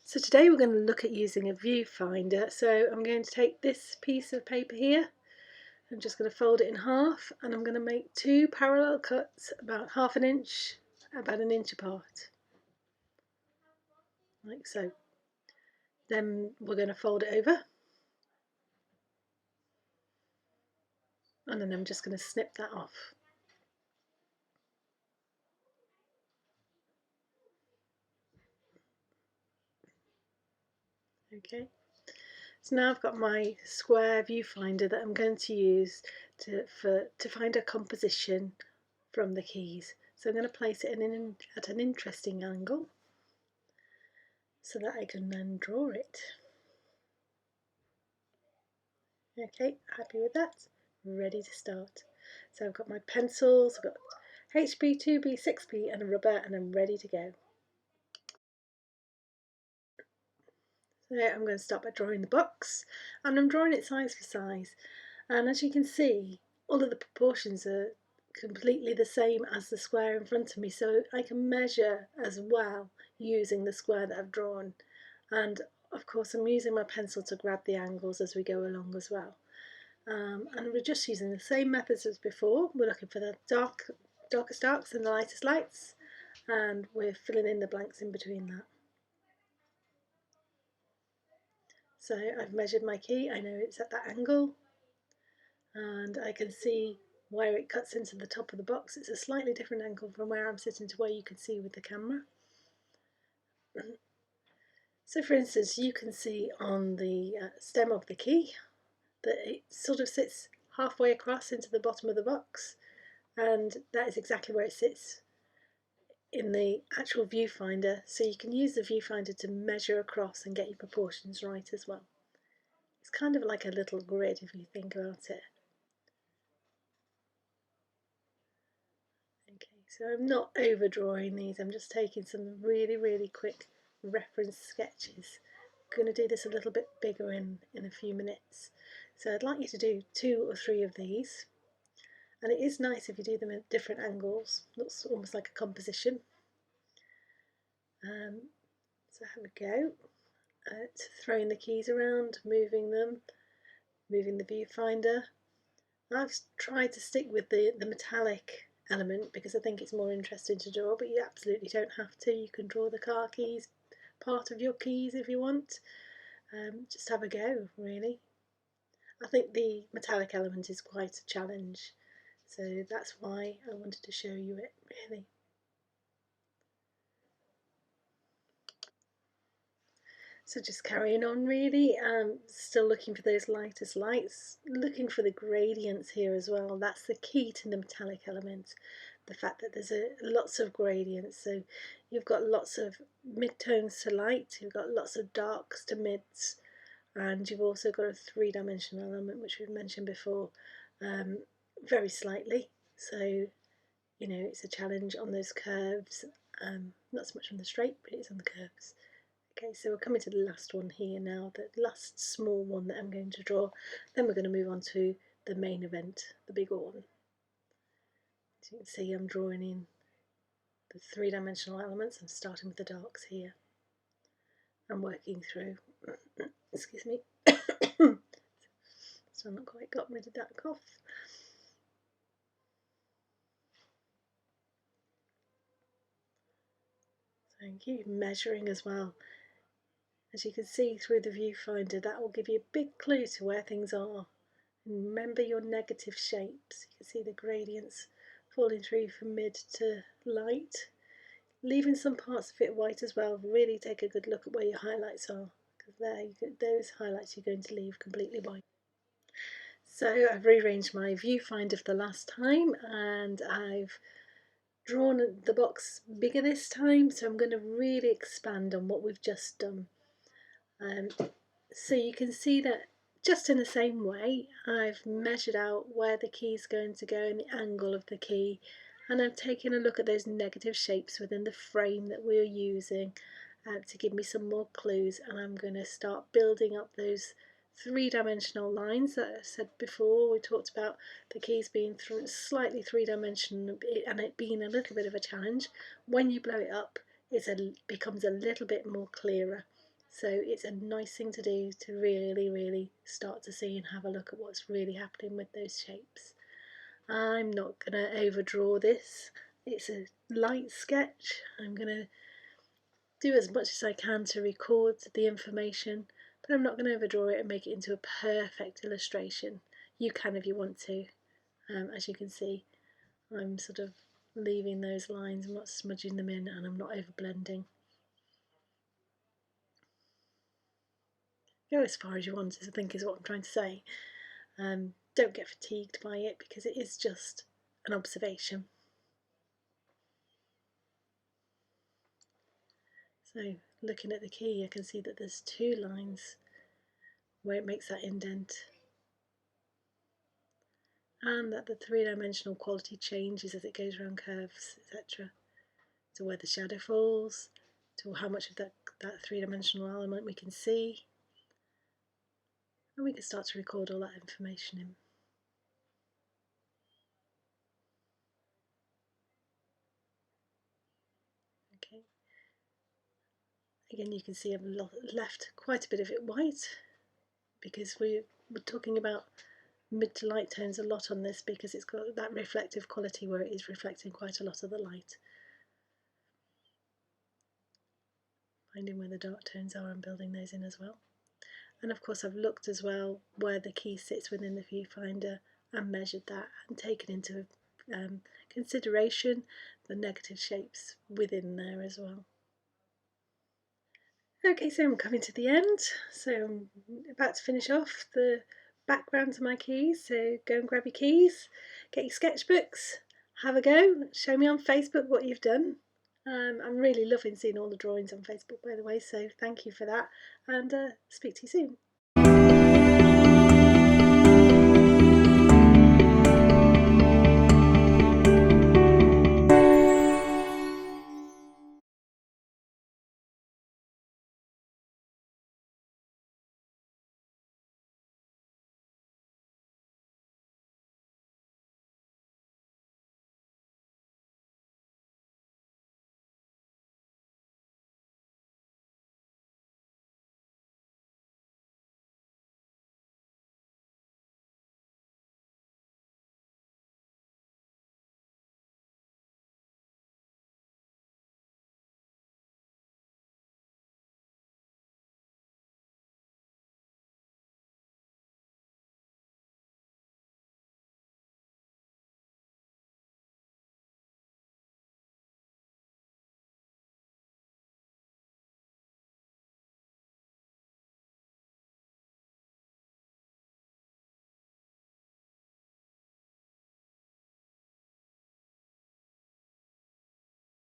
So today we're going to look at using a viewfinder. So I'm going to take this piece of paper here, I'm just going to fold it in half, and I'm going to make two parallel cuts about half an inch, about an inch apart, like so. Then we're going to fold it over, and then I'm just going to snip that off. Okay, so now I've got my square viewfinder that I'm going to use to find a composition from the keys. So I'm going to place it at an interesting angle so that I can then draw it. Okay, happy with that? Ready to start. So I've got my pencils, I've got HB, 2B, 6B and a rubber, and I'm ready to go. So I'm going to start by drawing the box, and I'm drawing it size for size, and as you can see all of the proportions are completely the same as the square in front of me, so I can measure as well using the square that I've drawn, and of course I'm using my pencil to grab the angles as we go along as well. And we're just using the same methods as before. We're looking for the darkest darks and the lightest lights, and we're filling in the blanks in between that. So I've measured my key, I know it's at that angle, and I can see where it cuts into the top of the box. It's a slightly different angle from where I'm sitting to where you can see with the camera. So for instance, you can see on the stem of the key that it sort of sits halfway across into the bottom of the box, and that is exactly where it sits in the actual viewfinder, so you can use the viewfinder to measure across and get your proportions right as well. It's kind of like a little grid if you think about it. Okay, so I'm not overdrawing these, I'm just taking some really quick reference sketches. I'm going to do this a little bit bigger in a few minutes. So I'd like you to do 2 or 3 of these, and it is nice if you do them at different angles. Looks almost like a composition. So have a go at throwing the keys around, moving them, moving the viewfinder. I've tried to stick with the metallic element because I think it's more interesting to draw, but you absolutely don't have to. You can draw the car keys, part of your keys if you want. Just have a go, really. I think the metallic element is quite a challenge, so that's why I wanted to show you it, really. So just carrying on really, still looking for those lightest lights, looking for the gradients here as well. That's the key to the metallic element, the fact that there's lots of gradients. So you've got lots of mid-tones to light, you've got lots of darks to mids, and you've also got a three-dimensional element, which we've mentioned before, very slightly. So, you know, it's a challenge on those curves, not so much on the straight, but it's on the curves. Okay, so we're coming to the last one here now, the last small one that I'm going to draw. Then we're going to move on to the main event, the bigger one. As you can see, I'm drawing in the three-dimensional elements. I'm starting with the darks here. I'm working through, excuse me, so I've not quite got rid of that cough. Thank you. Measuring as well. As you can see through the viewfinder, that will give you a big clue to where things are. And remember your negative shapes. You can see the gradients falling through from mid to light, leaving some parts of it white as well. Really take a good look at where your highlights are, because those highlights you're going to leave completely white. So I've rearranged my viewfinder for the last time, and I've drawn the box bigger this time, so I'm going to really expand on what we've just done. So you can see that just in the same way I've measured out where the key is going to go and the angle of the key, and I've taken a look at those negative shapes within the frame that we're using to give me some more clues, and I'm going to start building up those three-dimensional lines that I said before. We talked about the keys being slightly three-dimensional and it being a little bit of a challenge. When you blow it up, it becomes a little bit more clearer. So it's a nice thing to do to really start to see and have a look at what's really happening with those shapes. I'm not going to overdraw this. It's a light sketch. I'm going to do as much as I can to record the information, but I'm not going to overdraw it and make it into a perfect illustration. You can if you want to. As you can see, I'm sort of leaving those lines, I'm not smudging them in, and I'm not over blending. Go as far as you want, I think is what I'm trying to say. Don't get fatigued by it because it is just an observation. So looking at the key, I can see that there's 2 lines where it makes that indent, and that the 3-dimensional quality changes as it goes around curves, etc. To where the shadow falls, to how much of that 3-dimensional element we can see, and we can start to record all that information in. Okay. Again, you can see I've left quite a bit of it white because we're talking about mid to light tones a lot on this, because it's got that reflective quality where it is reflecting quite a lot of the light. Finding where the dark tones are and building those in as well. And of course I've looked as well where the key sits within the viewfinder and measured that and taken into consideration the negative shapes within there as well. Okay, so I'm coming to the end, so I'm about to finish off the background to my keys, so go and grab your keys, get your sketchbooks, have a go, show me on Facebook what you've done. I'm really loving seeing all the drawings on Facebook, by the way, so thank you for that, and speak to you soon.